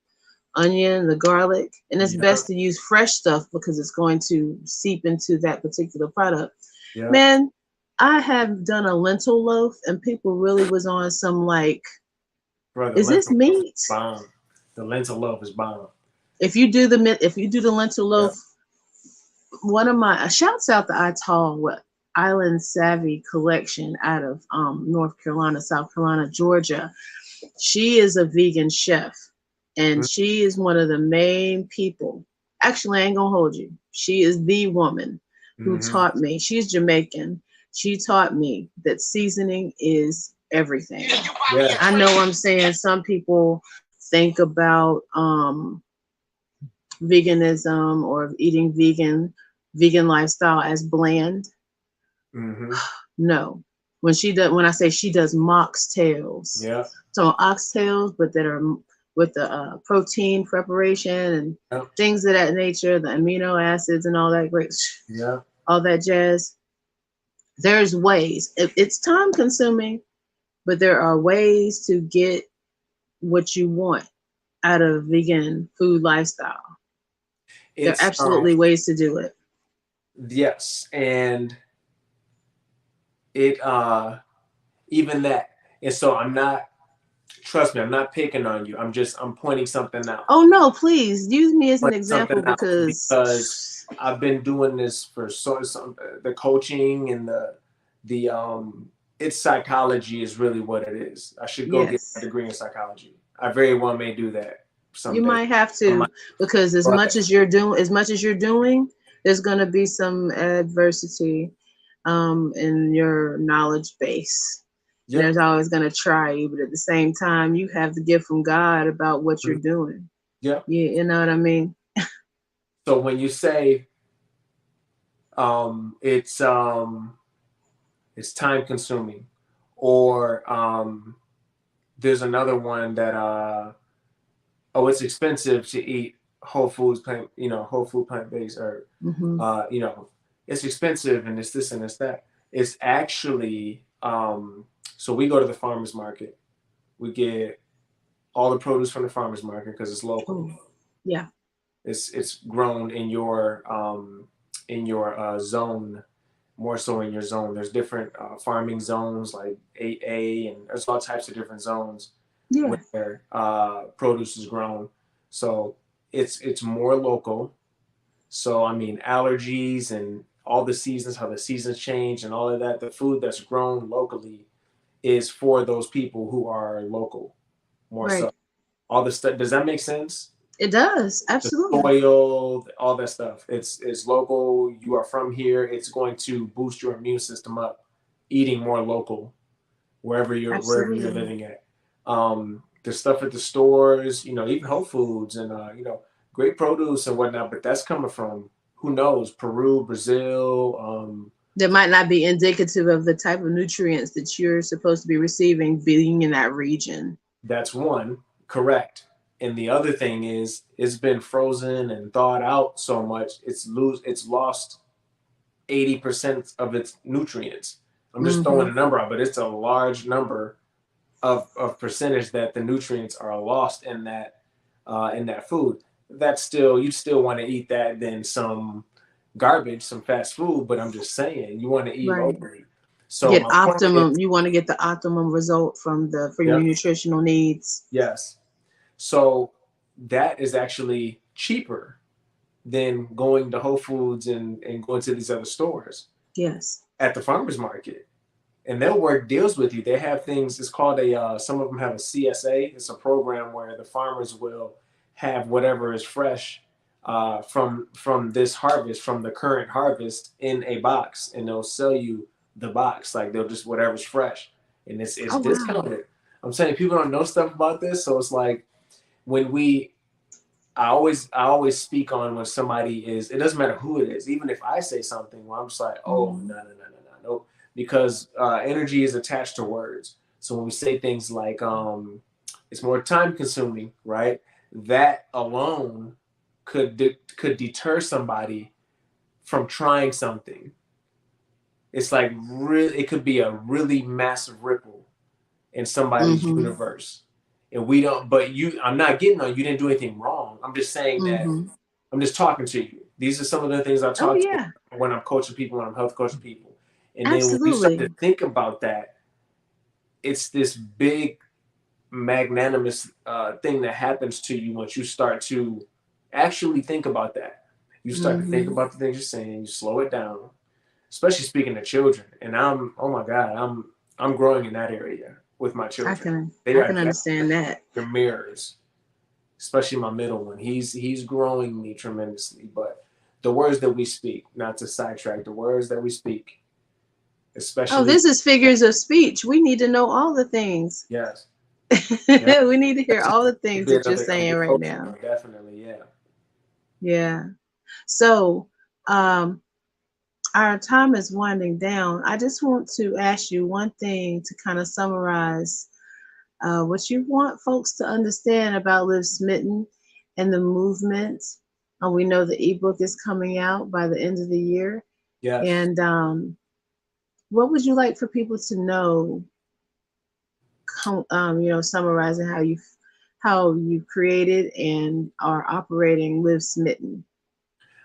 onion, the garlic, and it's best to use fresh stuff because it's going to seep into that particular product. Man, I have done a lentil loaf, and people really was on some like, Bro, is this meat? Bomb. The lentil loaf is bomb. If you do the lentil loaf, one of my shouts out to Ital with Island Savvy Collection out of North Carolina, South Carolina, Georgia. She is a vegan chef, and she is one of the main people. Actually, I ain't gonna hold you. She is the woman who taught me. She's Jamaican. She taught me that seasoning is everything. Yeah. I know I'm saying some people think about veganism or eating vegan lifestyle as bland. No. When I say she does moxtails. Yeah. So oxtails, but that are with the protein preparation and things of that nature, the amino acids and all that great, all that jazz. There's ways. It's time consuming, but there are ways to get what you want out of vegan food lifestyle. There are absolutely ways to do it. Yes, and it even that, and so trust me, I'm not picking on you. I'm pointing something out. Oh no, please use me as an example because I've been doing this for the coaching and the it's psychology is really what it is. I should go get a degree in psychology. I very well may do that someday. You might have to, because as much as you're doing, there's going to be some adversity in your knowledge base. Yep. There's always going to try you, but at the same time, you have the gift from God about what you're doing. Yeah. You know what I mean? So when you say it's time consuming, or there's another one that it's expensive to eat whole food plant-based, or it's expensive and it's this and it's that. It's actually so we go to the farmers market. We get all the produce from the farmers market because it's local. Yeah. It's grown in your zone, more so in your zone. There's different farming zones like 8A, and there's all types of different zones where produce is grown. So it's more local. So I mean, allergies and all the seasons, how the seasons change and all of that, the food that's grown locally is for those people who are local more so. All the stuff, does that make sense? It does, absolutely. The soil, all that stuff. It's local. You are from here. It's going to boost your immune system up. Eating more local, wherever you're living at. There's stuff at the stores, even Whole Foods and great produce and whatnot. But that's coming from, who knows, Peru, Brazil. That might not be indicative of the type of nutrients that you're supposed to be receiving being in that region. That's one, correct. And the other thing is, it's been frozen and thawed out so much, it's lost 80% of its nutrients. I'm just throwing a number out, but it's a large number of percentage that the nutrients are lost in that food. That's you still want to eat that than some garbage, some fast food. But I'm just saying, you want to eat locally. So you want to get the optimum result for your nutritional needs. Yes. So that is actually cheaper than going to Whole Foods and going to these other stores. Yes. At the farmers market. And they'll work deals with you. They have things, it's called some of them have a CSA. It's a program where the farmers will have whatever is fresh from this harvest, from the current harvest, in a box, and they'll sell you the box. Like they'll just, whatever's fresh. And it's discounted. Wow. I'm saying people don't know stuff about this. So it's like, I always speak on when somebody is, it doesn't matter who it is, even if I say something where I'm just like, no, because energy is attached to words. So when we say things like it's more time consuming, right? That alone could deter somebody from trying something. It's like it could be a really massive ripple in somebody's universe. And we don't, I'm not getting on, you didn't do anything wrong. I'm just saying that I'm just talking to you. These are some of the things I talk to when I'm coaching people, when I'm health coaching people. And then when you start to think about that, it's this big magnanimous thing that happens to you once you start to actually think about that. You start to think about the things you're saying, you slow it down, especially speaking to children. And oh my God, I'm growing in that area with my children. I can understand that. They're mirrors, especially my middle one. He's growing me tremendously. But the words that we speak, not to sidetrack, the words that we speak, especially. Oh, this is Figures of Speech. We need to know all the things. Yes. Yeah. We need to hear all the things that you're saying right now. Definitely, yeah. Yeah. So, our time is winding down. I just want to ask you one thing to kind of summarize what you want folks to understand about Live Smitten and the movement. We know the ebook is coming out by the end of the year. Yes. And what would you like for people to know? Summarizing how you created and are operating Live Smitten.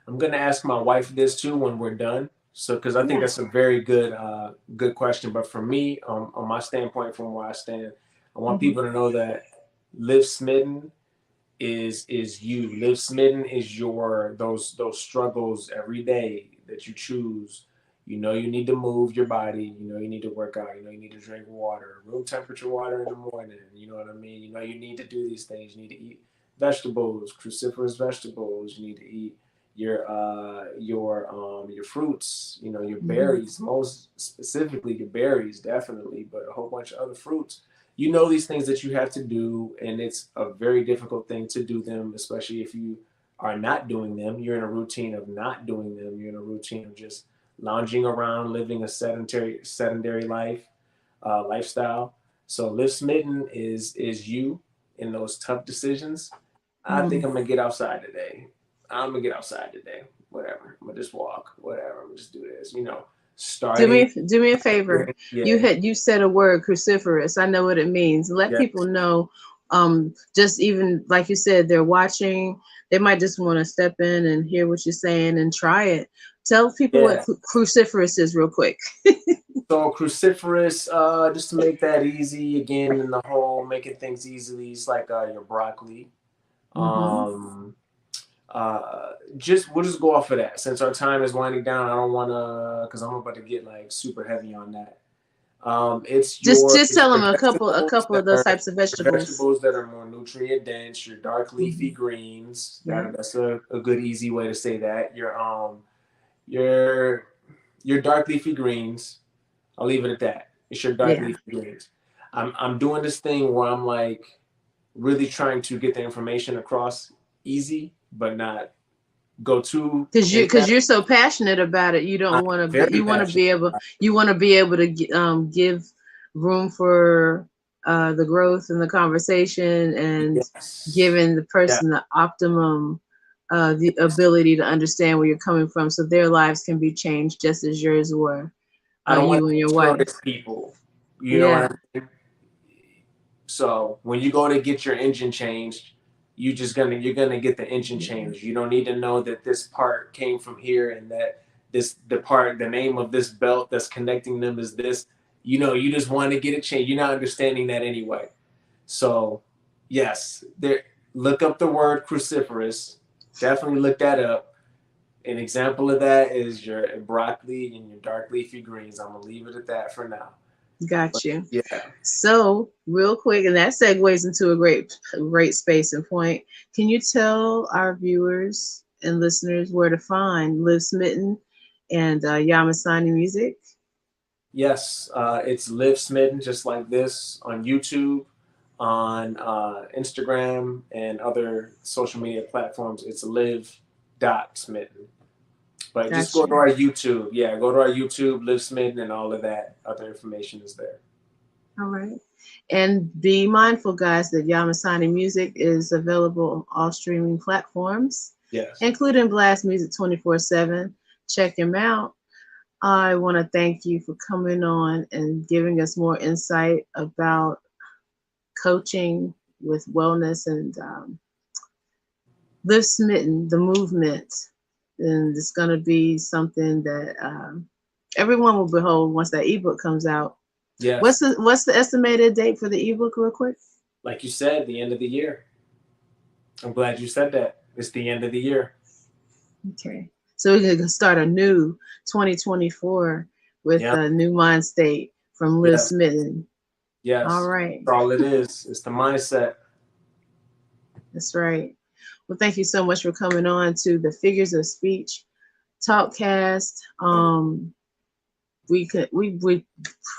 I'm gonna ask my wife this too when we're done. So, because I think that's a very good question. But for me, on my standpoint, from where I stand, I want people to know that Live Smitten is you. Live Smitten is those struggles every day that you choose. You know you need to move your body. You know you need to work out. You know you need to drink water, room temperature water in the morning. You know what I mean? You know you need to do these things. You need to eat vegetables, cruciferous vegetables. You need to eat your fruits. You know your berries, most specifically your berries, definitely, but a whole bunch of other fruits. You know these things that you have to do, and it's a very difficult thing to do them, especially if you are not doing them. You're in a routine of not doing them. You're in a routine of just lounging around, living a sedentary lifestyle. So Live Smitten is you in those tough decisions. I think I'm gonna get outside today. Whatever. I'm gonna just walk. Whatever. I'm gonna just do this. You know, do me a favor. Yeah. You said a word, cruciferous. I know what it means. Let people know. Just even like you said, they're watching. They might just want to step in and hear what you're saying and try it. Tell people what cruciferous is real quick. So cruciferous, just to make that easy, again, in the whole making things easily, it's like your broccoli. We'll just go off of that. Since our time is winding down, I don't want to, because I'm about to get like super heavy on that. It's just tell them a couple of those types of vegetables. Vegetables that are more nutrient dense. Your dark leafy greens. That's a good easy way to say that. Your dark leafy greens. I'll leave it at that. It's your dark leafy greens. I'm doing this thing where I'm like really trying to get the information across easy, but not go too, because you're so passionate about it. You don't want to. You want to be able to give room for the growth and the conversation, and giving the person the optimum the ability to understand where you're coming from, so their lives can be changed just as yours were. I don't want you and your wife. People, you know what I mean? So when you go to get your engine changed, you're gonna get the engine changed. You don't need to know that this part came from here and that the name of this belt that's connecting them is this. You know, you just want to get it changed. You're not understanding that anyway. So yes, look up the word cruciferous. Definitely look that up. An example of that is your broccoli and your dark leafy greens. I'm gonna leave it at that for now. Got you. Yeah. So real quick, and that segues into a great space and point. Can you tell our viewers and listeners where to find Live Smitten and Yamasani Music? Yes, it's Live Smitten, just like this, on YouTube, on Instagram, and other social media platforms. It's live.smitten. But just go to our YouTube. Yeah, go to our YouTube, Live Smitten, and all of that other information is there. All right. And be mindful, guys, that Yamasani Music is available on all streaming platforms. Yes. Including Blast Music 24/7. Check him out. I want to thank you for coming on and giving us more insight about coaching with wellness and Live Smitten, the movement. And it's going to be something that everyone will behold once that ebook comes out. Yes. What's the estimated date for the ebook, real quick? Like you said, the end of the year. I'm glad you said that. It's the end of the year. Okay. So we can start a new 2024 with a new mind state from Liv Smitten. Yes. All right. That's all it is. It's the mindset. That's right. Well, thank you so much for coming on to the Figures of Speech Talkcast.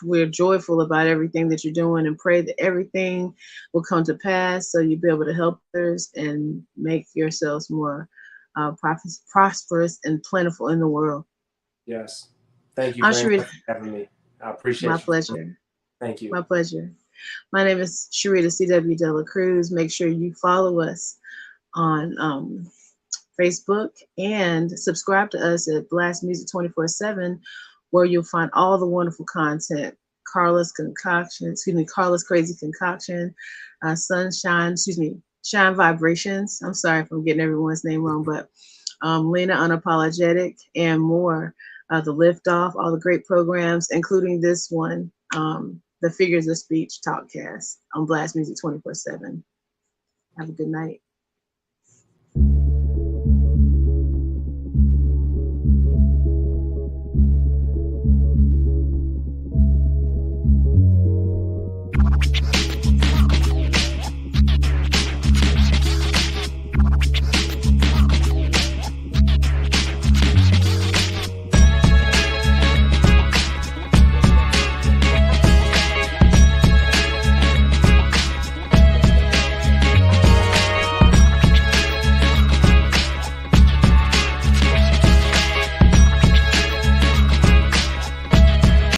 We're joyful about everything that you're doing and pray that everything will come to pass so you'll be able to help others and make yourselves more prosperous and plentiful in the world. Yes. Thank you very much for having me. I appreciate it. My pleasure. Thank you. My pleasure. My name is Sherrita C W Delacruz. Make sure you follow us on Facebook and subscribe to us at Blast Music 24/7, where you'll find all the wonderful content. Carla's Crazy Concoction, Shine Vibrations. I'm sorry if I'm getting everyone's name wrong, but Lena Unapologetic and more. The Liftoff, all the great programs, including this one, the Figures of Speech Talkcast on Blast Music 24/7. Have a good night.